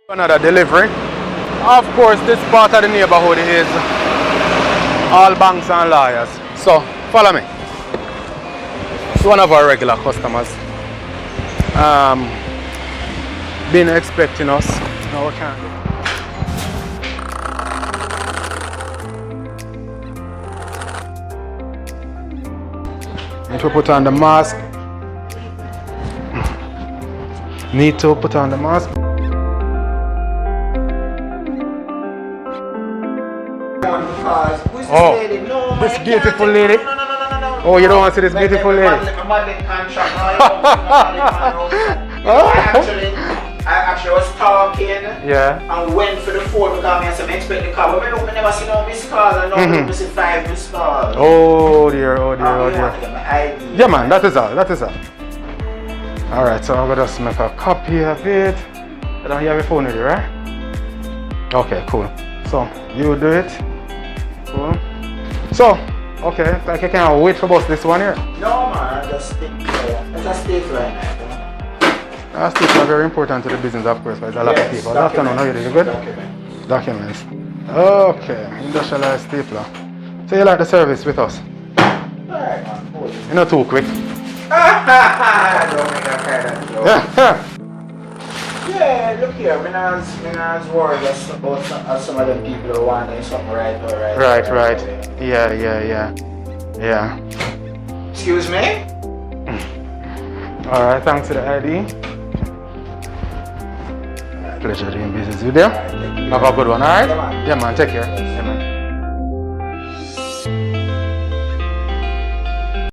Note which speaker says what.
Speaker 1: Another delivery. Of course, this part of the neighborhood is all banks and lawyers. So, follow me. It's one of our regular customers. Been expecting us. No, we can't. Need to put on the mask. Need to put on the mask. Oh, this beautiful lady. Oh, you don't want to see this beautiful lady?
Speaker 2: I actually was talking
Speaker 1: and
Speaker 2: went for the phone because I said I expect the call. But I never see no missed call and no miss 5 missed calls.
Speaker 1: Oh dear, oh dear, oh dear. Yeah man, that is all, that is all. Alright, so I'm gonna just make a copy of it. I don't have your phone with you, right? Okay, cool. So, you do it. Cool. So, okay, like I can't wait for both this one here.
Speaker 2: No man, I just stick right now.
Speaker 1: Staples are very important to the business, of course, but it's a lot of people. Good afternoon, how are you doing? You good? Documents. Okay, industrialized stapler. So you like the service with us?
Speaker 2: Alright man, cool.
Speaker 1: You're not too quick.
Speaker 2: Don't make that kind of joke. Yeah, look here, I'm not worried about some of the people who want to do something right.
Speaker 1: Right. Yeah.
Speaker 2: Excuse me?
Speaker 1: Alright, thanks for the ID. Pleasure doing business with you. Have a good one, alright? Yeah man, take care. Yeah, man.